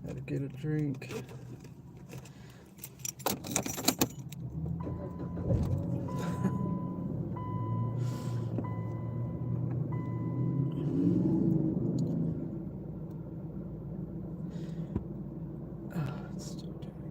Gotta get a drink. It's still doing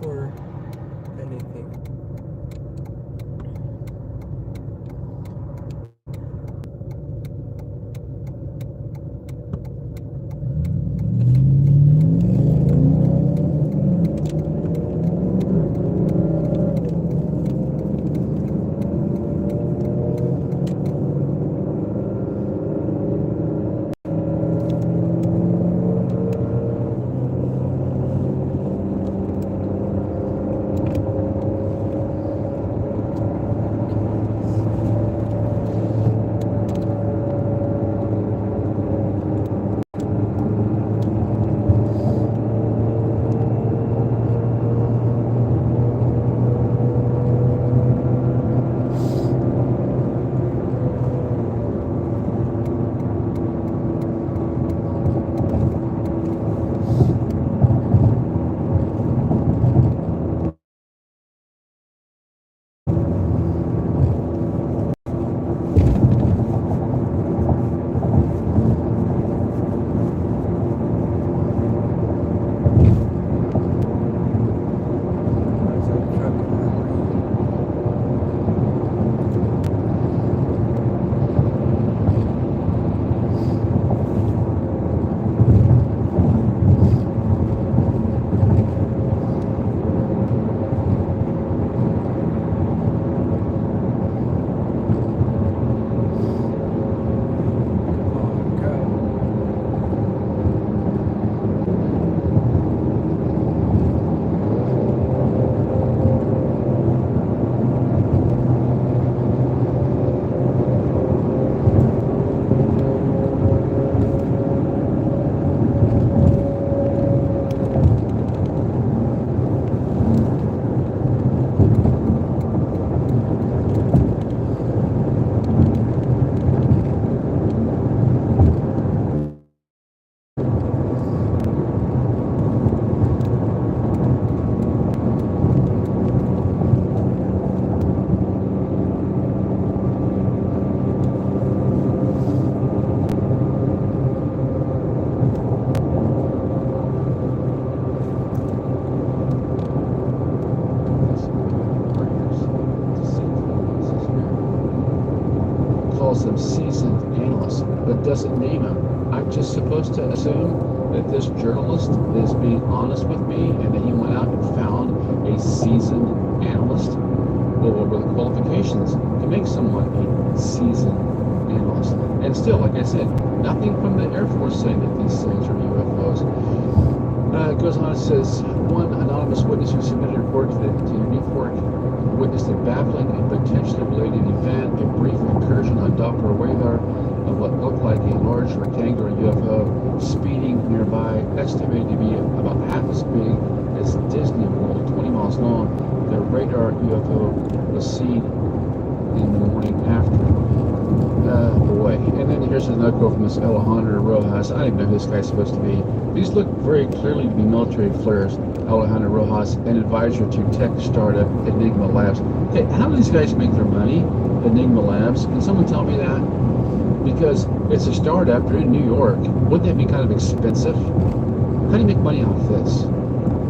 for anything. Where's that truck in that lane? Oh, God. Calls them seasoned analysts, but doesn't name them. I'm just supposed to assume that this journalist is being honest with me and that he went out and found a seasoned analyst. Well, what were the qualifications to make someone a seasoned analyst? And still, like I said, nothing from the Air Force saying that these things are UFOs. It goes on, it says, one anonymous witness who submitted a report to Newport witnessed a baffling and potentially related event, a brief incursion on Doppler radar of what looked like a large rectangular UFO speeding nearby, estimated to be about half as big as Disney World, 20 miles long. The radar UFO was seen in the morning after. Boy. And then here's another quote from this Alejandro Rojas. I don't even know who this guy's supposed to be. These look very clearly to be military flares. Alejandro Rojas, an advisor to tech startup Enigma Labs. Okay, how do these guys make their money? Enigma Labs. Can someone tell me that? Because it's a startup. They're in New York. Wouldn't that be kind of expensive? How do you make money off this?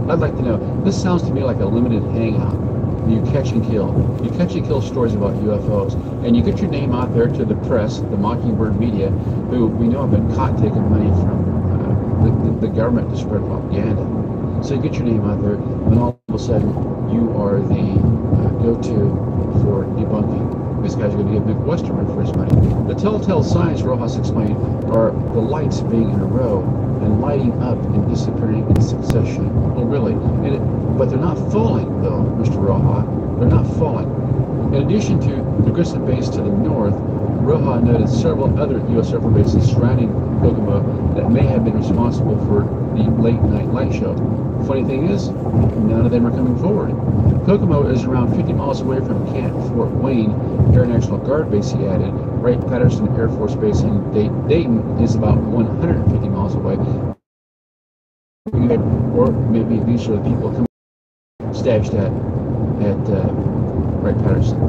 I'd like to know. This sounds to me like a limited hangout. You catch and kill. You catch and kill stories about UFOs. And you get your name out there to the press, the Mockingbird media, who we know have been caught taking money from the government to spread propaganda. So you get your name out there, and all of a sudden, you are the go-to for debunking. This guy's going to give Nick Westerman for his money. The telltale signs, Rojas explained, are the lights being in a row and lighting up and disappearing in succession. Oh, really? But they're not falling, though, Mr. Rojas. They're not falling. In addition to the Grissom base to the north, Rojas noted several other U.S. Air Force bases surrounding Kokomo that may have been responsible for the late-night light show. Funny thing is, none of them are coming forward. Kokomo is around 50 miles away from Camp Fort Wayne Air National Guard base, he added. Wright-Patterson Air Force Base in Dayton is about 150 miles away. Or maybe these are the people coming stashed at Wright-Patterson.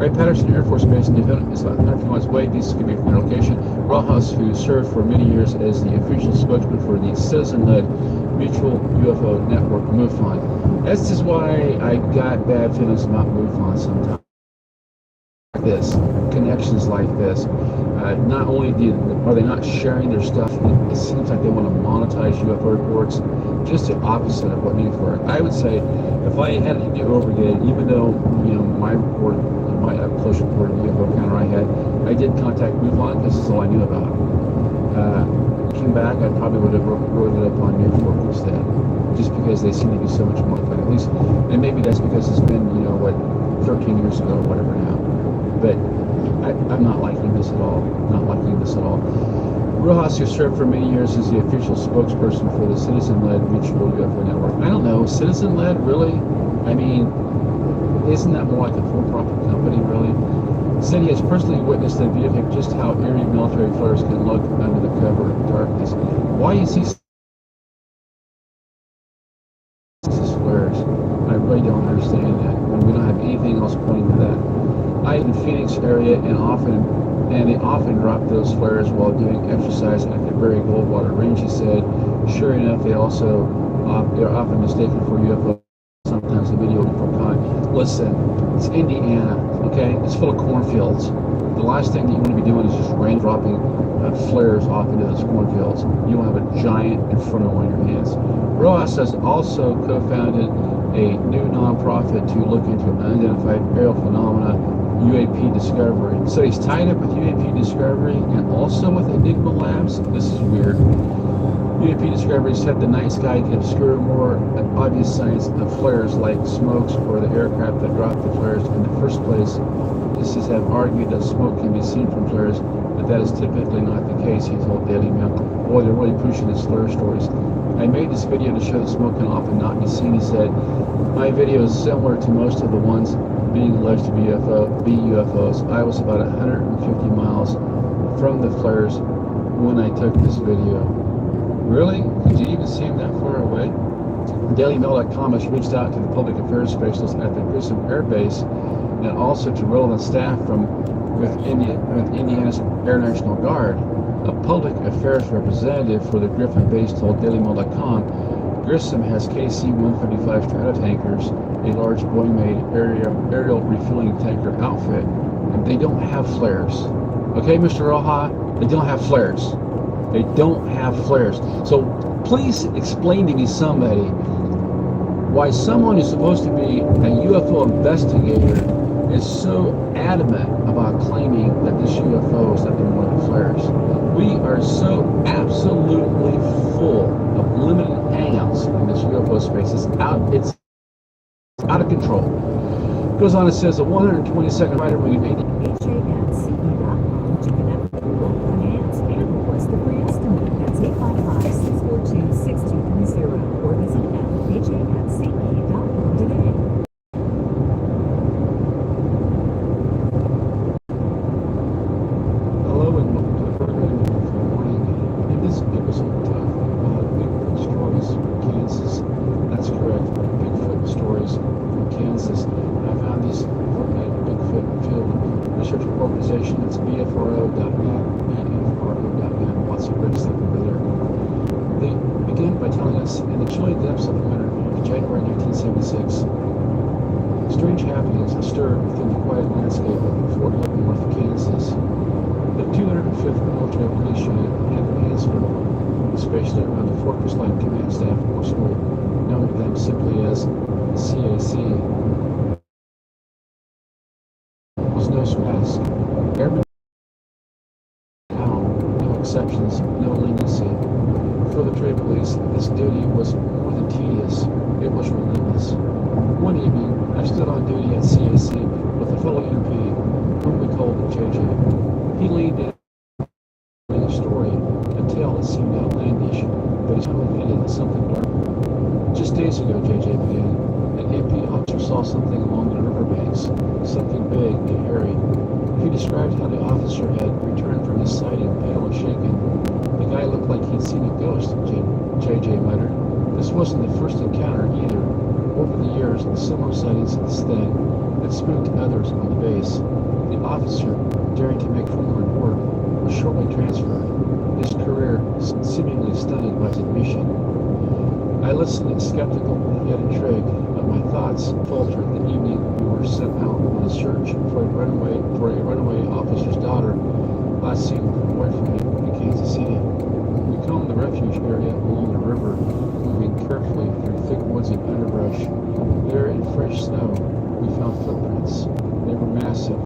Wright-Patterson Air Force Base in Daytona is about 150 miles away. This could be from their location. Rojas, who served for many years as the official spokesman for the citizen-led Mutual UFO Network, MUFON. This is why I got bad feelings about MUFON sometimes. This connections like this, not only are they not sharing their stuff, it seems like they want to monetize UFO reports. Just the opposite of what needed for it. I would say if I had to do over again, even though my report, my up close report of UFO encounter I did contact MUFON because this is all I knew about. Looking back, I probably would have wrote it up on Newswork instead, just because they seem to be so much more fun. At least, and maybe that's because it's been 13 years ago or whatever now. But I'm not liking this at all. Not liking this at all. Rojas, who served for many years as the official spokesperson for the citizen-led Mutual UFO Network. I don't know, citizen-led, really? I mean, isn't that more like a for-profit company, really? Said he has personally witnessed and videotaped just how eerie military flares can look under the cover of darkness. Why is he flares? I really don't understand that. When we don't have anything else pointing to that. I in Phoenix area and they often drop those flares while doing exercise at the Barry Goldwater Range, he said. Sure enough, they're often mistaken for UFO. Sometimes the video from con. Listen, it's Indiana, okay? It's full of cornfields. The last thing that you want to be doing is just rain dropping flares off into those cornfields. You will have a giant inferno on your hands. Rojas has also co-founded a new nonprofit to look into unidentified aerial phenomena, UAP discovery. So he's tied up with UAP discovery and also with Enigma Labs. This is weird. UAP discovery said the night sky can obscure more obvious signs of flares like smokes or the aircraft that dropped the flares in the first place. Physicists have argued that smoke can be seen from flares, but that is typically not the case, he told Daily Mail. Boy, they're really pushing these flare stories. I made this video to show that smoke can often not be seen, he said. My video is similar to most of the ones being alleged to be UFOs. I was about 150 miles from the flares when I took this video. Really? Did you even see him that far away? DailyMail.com has reached out to the public affairs specialist at the Grissom Air Base and also to relevant staff with Indiana's Air National Guard. A public affairs representative for the Griffin base told DailyMail.com Grissom has KC-135 Stratotankers, a large Boeing-made aerial refueling tanker outfit, and they don't have flares. Okay, Mr. Rojas, they don't have flares. They don't have flares. So please explain to me, somebody, why someone who's supposed to be a UFO investigator is so adamant about claiming that this UFO is nothing more than flares. We are so absolutely full of limited hangouts in this UFO space. It's out of control. Goes on, it says a 122nd fighter wing of 80. The free estimate, that's 855-642-6230, or visit FHA@CE.com today. Hello and welcome to the program. Good morning. In this episode, we're talking about Bigfoot stories from Kansas. That's correct, Bigfoot stories from Kansas. I found these from a Bigfoot field research organization. It's BFRO.net and FRO.net. Lots of great stuff over there. They begin by telling us in the chilling depths of winter of January 1976, strange happenings stirred within the quiet landscape of Fort Hood, North Kansas. The 205th Military Police Unit and Mansfield, especially around the Fortress Line Command Staff War School, known to them simply as CAC, was no smash. Airmen, no exceptions, no leniency. For the trade police, this duty was more than tedious. It was relentless. One evening, I stood on duty at CAC with a fellow MP, whom we called JJ. He leaned in a story, a tale that seemed outlandish, but his tone hinted at something dark. Just days ago, JJ began, an MP officer saw something along the riverbanks, something big and hairy. He described how the officer had returned from his sighting, pale and shaken. The guy looked like he'd seen a ghost, JJ muttered. This wasn't the first encounter either. Over the years, similar sightings since then. The had spooked others on the base. The officer, daring to make formal report, was shortly transferred, his career seemingly stunted by his admission. I listened skeptical yet intrigued, but my thoughts faltered the evening we were sent out on a search for a runaway officer's daughter, last seen with her boyfriend in Kansas City. We combed the refuge area along the river, moving carefully through thick woods and underbrush. There in fresh snow, we found footprints. They were massive,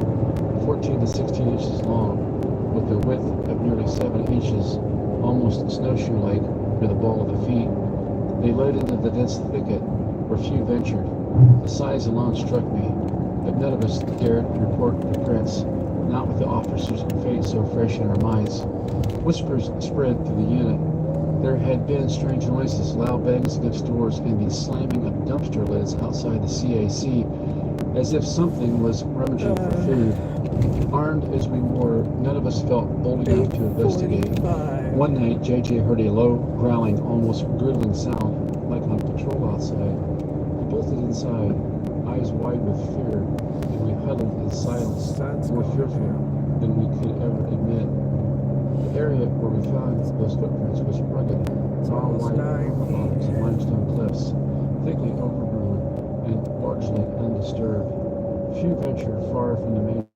14 to 16 inches long, with a width of nearly 7 inches, almost snowshoe-like near the ball of the feet. They led into the dense thicket where few ventured. The size alone struck me, but none of us dared report the prints, not with the officer's fate so fresh in our minds. Whispers spread through the unit. There had been strange noises, loud bangs against doors, and the slamming of dumpster lids outside the CAC, as if something was rummaging for food. Armed as we were, none of us felt bold enough to investigate. 8:45. One night, JJ heard a low, growling, almost gurgling sound, like on patrol outside. He bolted inside, eyes wide with fear, and we huddled in silence, Sun's more going fearful down. than we could ever admit. The area where we found those footprints was rugged, It's mile almost wide 9 rocks and p.m. limestone cliffs, thickly overgrown and largely undisturbed. Few ventured far from the main.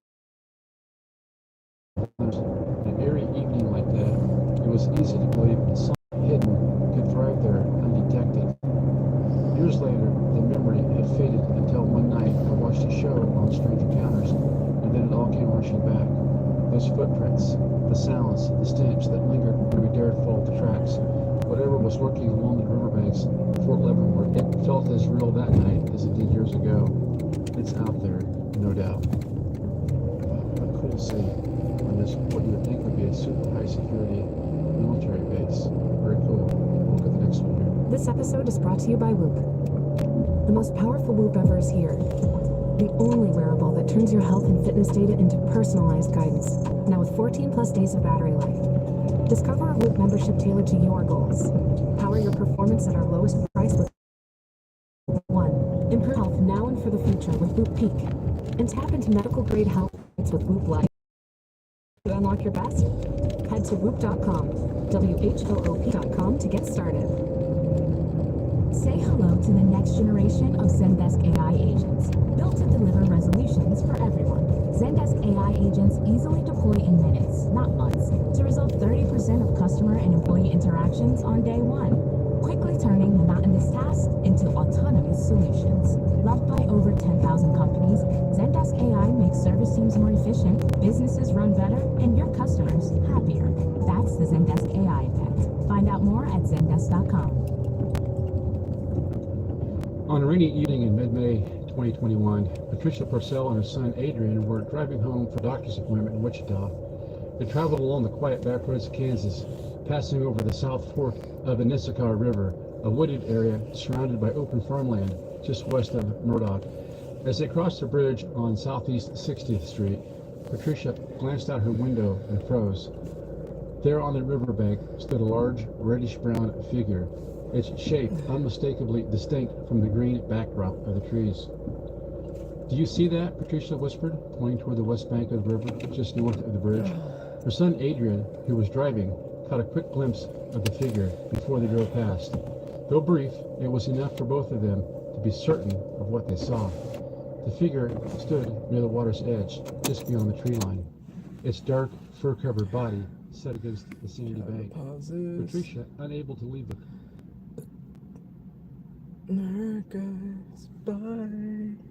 An airy evening like that, it was easy to believe that something hidden could thrive there undetected. Years later, the memory had faded until one night I watched a show on Strange Encounters, and then it all came rushing back. Those footprints, the sounds, the stench that lingered when we dared follow the tracks. Whatever was lurking along the riverbanks of Fort Leavenworth, it felt as real that night as it did years ago. It's out there, no doubt. A cool city on this, what you would think would be a super high security military base. Very cool. Look at the next one here. This episode is brought to you by Whoop. The most powerful Whoop ever is here. The only wearable that turns your health and fitness data into personalized guidance. Now with 14 plus days of battery life. Discover a Whoop membership tailored to your goals. Power your performance at our lowest price with One. Improve health now and for the future with Whoop Peak. And tap into medical grade health with Whoop Life. To unlock your best, head to whoop.com, WHOOP.com to get started. Say hello to the next generation of Zendesk AI agents, built to deliver resolutions for everyone. Zendesk AI agents easily deploy in minutes, not months, to resolve 30% of customer and employee interactions on day one, quickly turning monotonous tasks into autonomous solutions. Loved by over 10,000 companies, Zendesk AI makes service teams more efficient, businesses run better, and your customers happier. That's the Zendesk AI effect. Find out more at zendesk.com. On a rainy evening in mid-May 2021, Patricia Purcell and her son Adrian were driving home for a doctor's appointment in Wichita. They traveled along the quiet back roads of Kansas, passing over the South Fork of the Nissacar River, a wooded area surrounded by open farmland just west of Murdoch. As they crossed the bridge on Southeast 60th Street, Patricia glanced out her window and froze. There on the riverbank stood a large, reddish-brown figure, its shape unmistakably distinct from the green backdrop of the trees. "Do you see that?" Patricia whispered, pointing toward the west bank of the river, just north of the bridge. Her son Adrian, who was driving, caught a quick glimpse of the figure before they drove past. Though brief, it was enough for both of them to be certain of what they saw. The figure stood near the water's edge, just beyond the tree line, its dark, fur-covered body set against the sandy bank. Pause this. Patricia, unable to leave the There goes by.